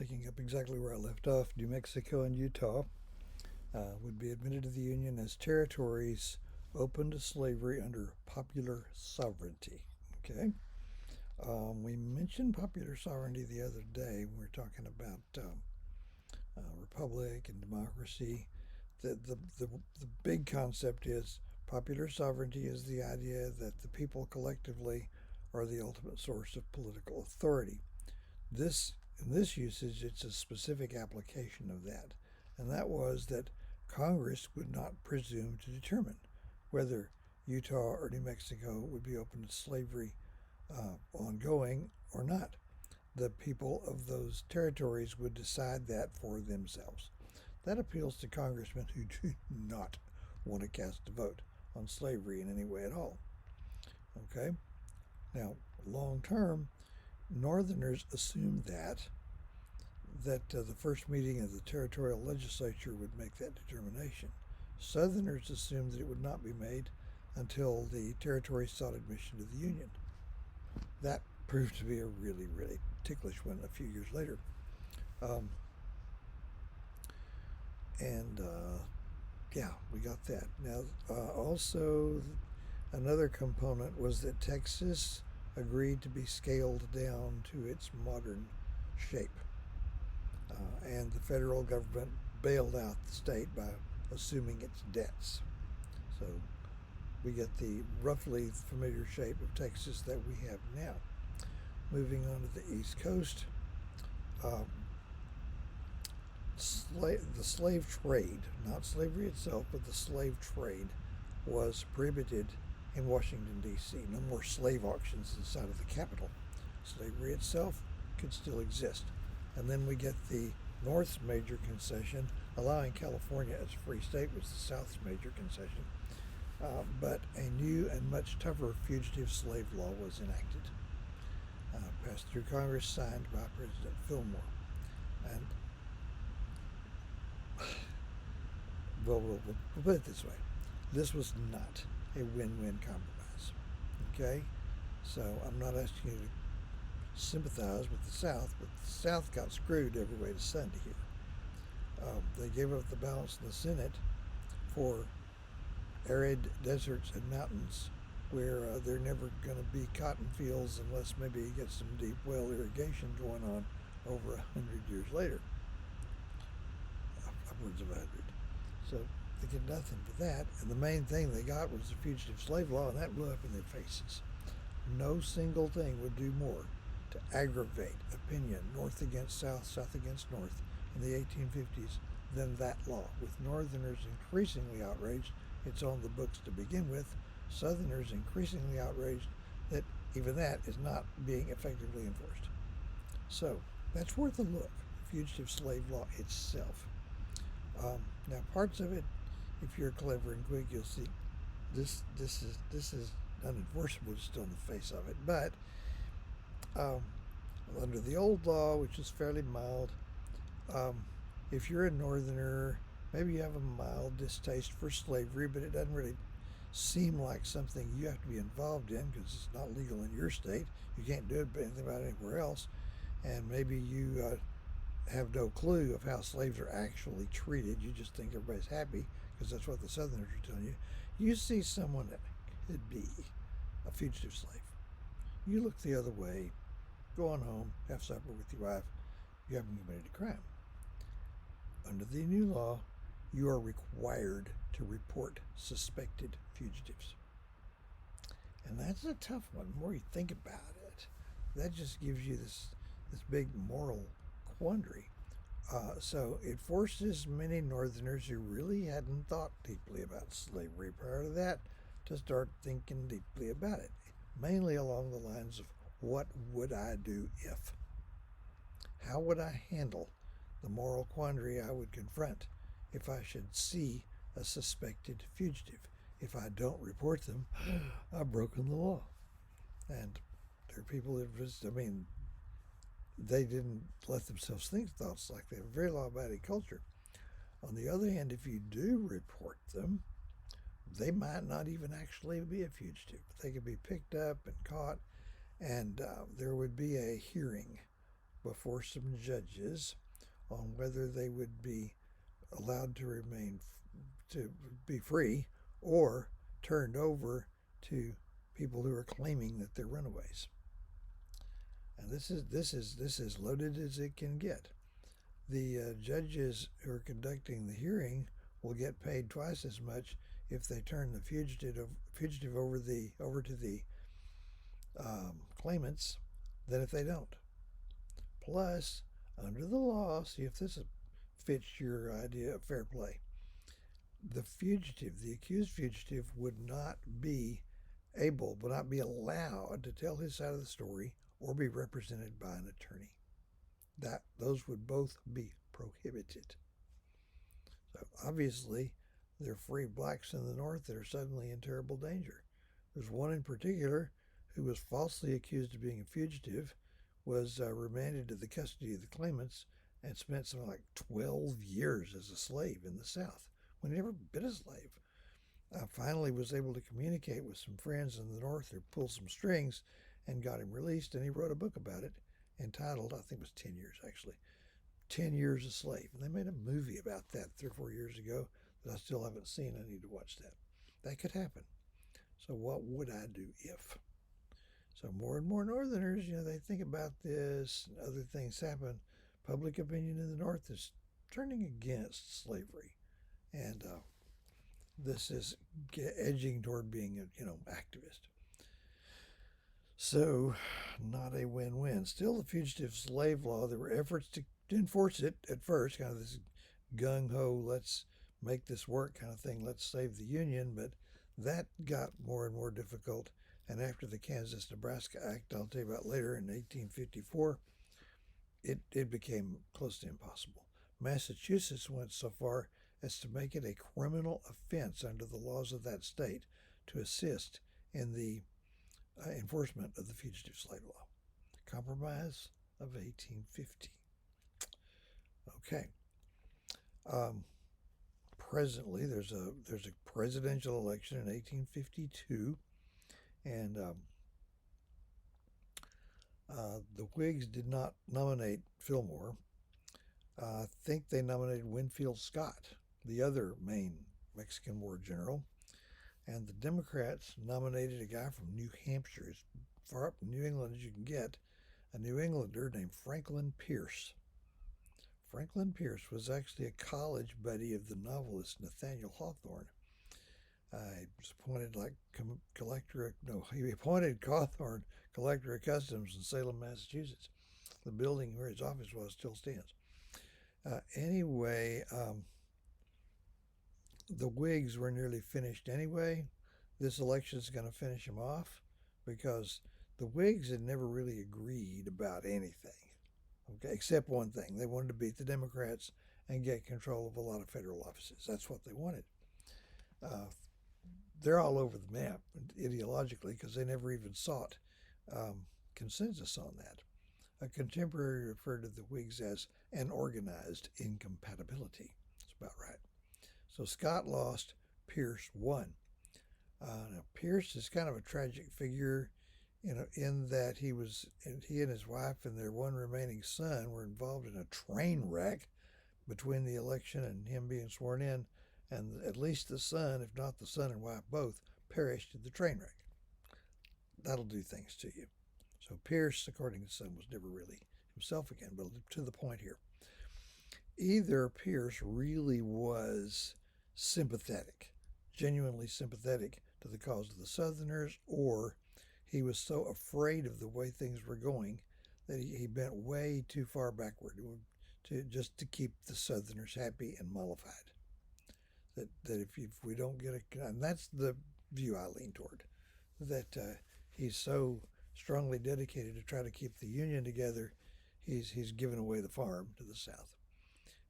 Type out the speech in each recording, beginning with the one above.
Taking up exactly where I left off, New Mexico and Utah would be admitted to the Union as territories open to slavery under popular sovereignty. Okay? We mentioned popular sovereignty the other day. We were talking about republic and democracy. The big concept is popular sovereignty is the idea that the people collectively are the ultimate source of political authority. This in this usage, it's a specific application of that, and that was that Congress would not presume to determine whether Utah or New Mexico would be open to slavery ongoing or not. The people of those territories would decide that for themselves. That appeals to congressmen who do not want to cast a vote on slavery in any way at all. Okay? Now, long term, Northerners assumed that the first meeting of the territorial legislature would make that determination. Southerners assumed that it would not be made until the territory sought admission to the Union. That proved to be a really, really ticklish one a few years later. And yeah, we got that. Now, also, another component was that Texas agreed to be scaled down to its modern shape. And the federal government bailed out the state by assuming its debts. So we get the roughly familiar shape of Texas that we have now. Moving on to the East Coast, the slave trade, not slavery itself, but the slave trade was prohibited in Washington, D.C. No more slave auctions inside of the Capitol. Slavery itself could still exist. And then we get the North's major concession, allowing California as a free state was the South's major concession. But a new and much tougher fugitive slave law was enacted, passed through Congress, signed by President Fillmore. And, well, we'll put it this way. This was not a win-win compromise. Okay? So I'm not asking you to sympathize with the South, but the South got screwed every way to Sunday here. They gave up the balance in the Senate for arid deserts and mountains where there are never going to be cotton fields unless maybe you get some deep well irrigation going on over 100 years later, upwards of 100. So they get nothing for that, and the main thing they got was the fugitive slave law, and that blew up in their faces. No single thing would do more to aggravate opinion, North against South, South against North, in the 1850s than that law. With Northerners increasingly outraged, it's on the books to begin with. Southerners increasingly outraged that even that is not being effectively enforced. So that's worth a look, the fugitive slave law itself. Now, parts of it, if you're clever and quick, you'll see this is unenforceable just on the face of it, but under the old law, which is fairly mild, if you're a Northerner, maybe you have a mild distaste for slavery, but it doesn't really seem like something you have to be involved in because it's not legal in your state. You can't do anything about it anywhere else. And maybe you have no clue of how slaves are actually treated. You just think everybody's happy because that's what the Southerners are telling you. You see someone that could be a fugitive slave. You look the other way, go on home, have supper with your wife. You haven't committed a crime. Under the new law, you are required to report suspected fugitives. And that's a tough one. The more you think about it, that just gives you this big moral quandary. So it forces many Northerners who really hadn't thought deeply about slavery prior to that to start thinking deeply about it, mainly along the lines of what would I do if? How would I handle the moral quandary I would confront if I should see a suspected fugitive? If I don't report them, I've broken the law. And there are people that just, they didn't let themselves think thoughts like that. A very law-abiding culture. On the other hand, if you do report them, they might not even actually be a fugitive. They could be picked up and caught, and there would be a hearing before some judges on whether they would be allowed to remain to be free or turned over to people who are claiming that they're runaways. And this is loaded as it can get. The judges who are conducting the hearing will get paid twice as much if they turn the fugitive over to the claimants than if they don't. Plus, under the law, see if this fits your idea of fair play. The accused fugitive, would not be allowed to tell his side of the story or be represented by an attorney. Those would both be prohibited. So obviously, there are free blacks in the North that are suddenly in terrible danger. There's one in particular who was falsely accused of being a fugitive, was remanded to the custody of the claimants, and spent something like 12 years as a slave in the South when he never been a slave. Finally was able to communicate with some friends in the North who pulled some strings and got him released, and he wrote a book about it entitled, I think it was 10 years actually, 10 Years a Slave. And they made a movie about that 3 or 4 years ago that I still haven't seen. I need to watch that. That could happen. So what would I do if? So more and more Northerners, they think about this, and other things happen. Public opinion in the North is turning against slavery. And this is edging toward being a, activist. So, not a win-win. Still, the fugitive slave law, there were efforts to enforce it at first, kind of this gung-ho, let's make this work kind of thing, let's save the Union, but that got more and more difficult. And after the Kansas-Nebraska Act, I'll tell you about later, in 1854, it became close to impossible. Massachusetts went so far as to make it a criminal offense under the laws of that state to assist in the enforcement of the Fugitive Slave Law. Compromise of 1850. Okay. Presently, there's a presidential election in 1852, and the Whigs did not nominate Fillmore. I think they nominated Winfield Scott, the other main Mexican War general. And the Democrats nominated a guy from New Hampshire, as far up in New England as you can get, a New Englander named Franklin Pierce. Franklin Pierce was actually a college buddy of the novelist Nathaniel Hawthorne. He was appointed he appointed Hawthorne collector of customs in Salem, Massachusetts. The building where his office was still stands. Anyway, the Whigs were nearly finished anyway. This election is going to finish them off because the Whigs had never really agreed about anything, okay, except one thing. They wanted to beat the Democrats and get control of a lot of federal offices. That's what they wanted. They're all over the map ideologically because they never even sought consensus on that. A contemporary referred to the Whigs as an organized incompatibility. That's about right. So Scott lost, Pierce won. Now Pierce is kind of a tragic figure, in that he and his wife and their one remaining son were involved in a train wreck between the election and him being sworn in, and at least the son, if not the son and wife both, perished in the train wreck. That'll do things to you. So Pierce, according to the son, was never really himself again. But to the point here, either Pierce really was sympathetic, genuinely sympathetic to the cause of the Southerners, or he was so afraid of the way things were going that he bent way too far backward to keep the Southerners happy and mollified. That if we don't get and that's the view I lean toward, that he's so strongly dedicated to try to keep the Union together, he's given away the farm to the South.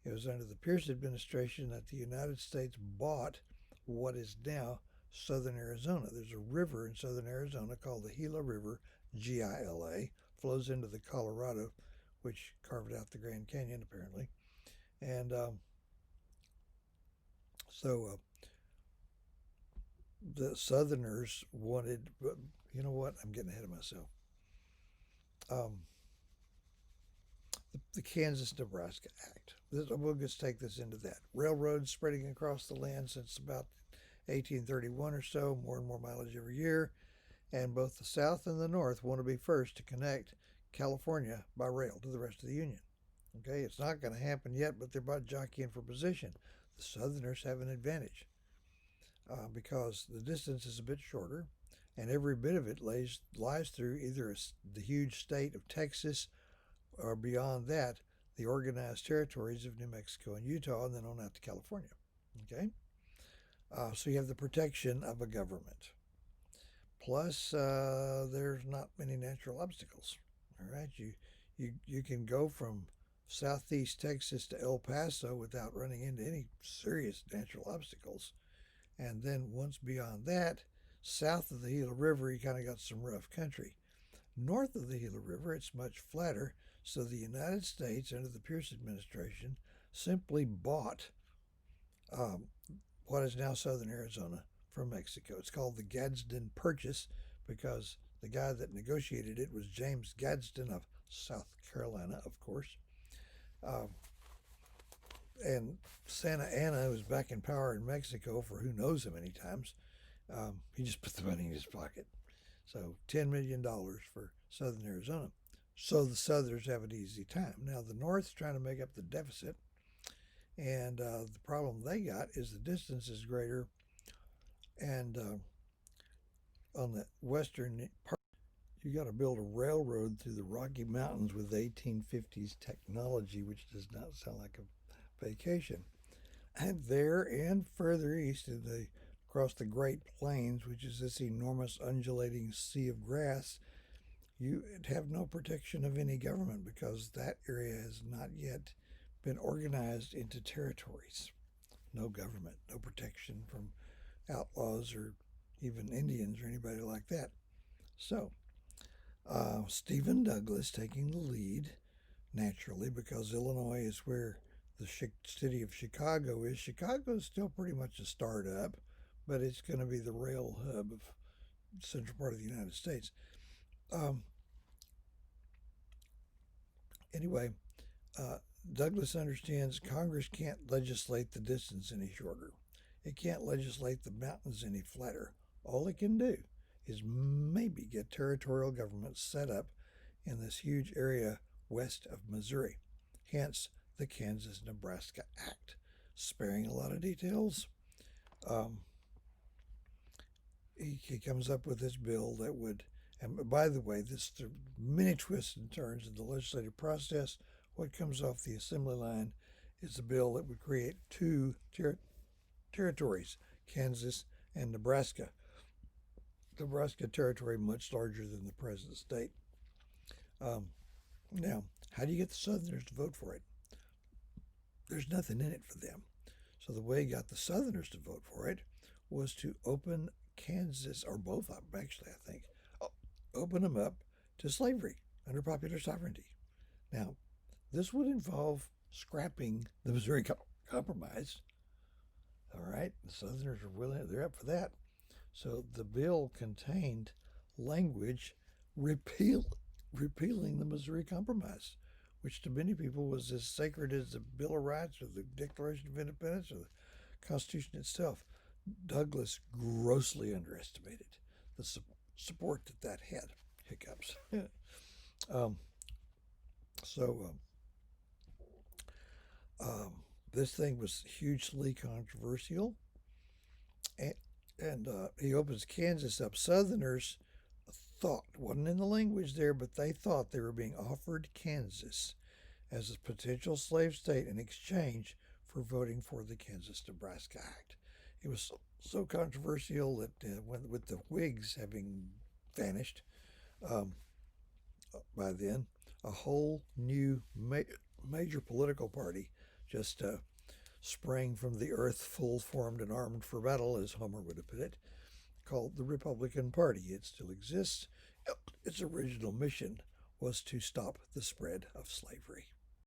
It was under the Pierce administration that the United States bought what is now southern Arizona. There's a river in southern Arizona called the Gila River, Gila, flows into the Colorado, which carved out the Grand Canyon apparently. And so the Southerners wanted, you know what, I'm getting ahead of myself. the Kansas-Nebraska Act. We'll just take this into that. Railroads spreading across the land since about 1831 or so, more and more mileage every year. And both the South and the North want to be first to connect California by rail to the rest of the Union. Okay, it's not going to happen yet, but they're about jockeying for position. The Southerners have an advantage because the distance is a bit shorter, and every bit of it lies through either the huge state of Texas or beyond that, the organized territories of New Mexico and Utah, and then on out to California. Okay, so you have the protection of a government. Plus, there's not many natural obstacles. All right, you can go from southeast Texas to El Paso without running into any serious natural obstacles. And then once beyond that, south of the Gila River, you kind of got some rough country. North of the Gila River, it's much flatter. So the United States, under the Pierce administration, simply bought what is now southern Arizona from Mexico. It's called the Gadsden Purchase because the guy that negotiated it was James Gadsden of South Carolina, of course. And Santa Anna was back in power in Mexico for who knows how many times. He just put the money in his pocket. So $10 million for southern Arizona. So the Southerners have an easy time. Now the North's trying to make up the deficit. And the problem they got is the distance is greater. And on the western part, you got to build a railroad through the Rocky Mountains with 1850s technology, which does not sound like a vacation. And there and further east, across the Great Plains, which is this enormous undulating sea of grass, you have no protection of any government because that area has not yet been organized into territories. No government, no protection from outlaws or even Indians or anybody like that. So, Stephen Douglas taking the lead, naturally, because Illinois is where the city of Chicago is. Chicago is still pretty much a startup, but it's going to be the rail hub of the central part of the United States. Anyway, Douglas understands Congress can't legislate the distance any shorter. It can't legislate the mountains any flatter. All it can do is maybe get territorial governments set up in this huge area west of Missouri. Hence the Kansas-Nebraska Act. Sparing a lot of details, he comes up with this bill that would, and by the way, this the many twists and turns in the legislative process. What comes off the assembly line is a bill that would create two territories, Kansas and Nebraska. Nebraska territory much larger than the present state. Now, how do you get the Southerners to vote for it? There's nothing in it for them. So the way he got the Southerners to vote for it was to open Kansas, or both of them actually, I think, open them up to slavery under popular sovereignty. Now, this would involve scrapping the Missouri Compromise. All right, the Southerners are willing; they're up for that. So the bill contained language repealing the Missouri Compromise, which to many people was as sacred as the Bill of Rights or the Declaration of Independence or the Constitution itself. Douglas grossly underestimated the support that had. Hiccups. This thing was hugely controversial, and he opens Kansas up. Southerners thought, wasn't in the language there, but they thought they were being offered Kansas as a potential slave state in exchange for voting for the Kansas-Nebraska Act. It was so controversial that with the Whigs having vanished by then, a whole new major political party just sprang from the earth, full formed and armed for battle, as Homer would have put it, called the Republican Party. It still exists. Its original mission was to stop the spread of slavery.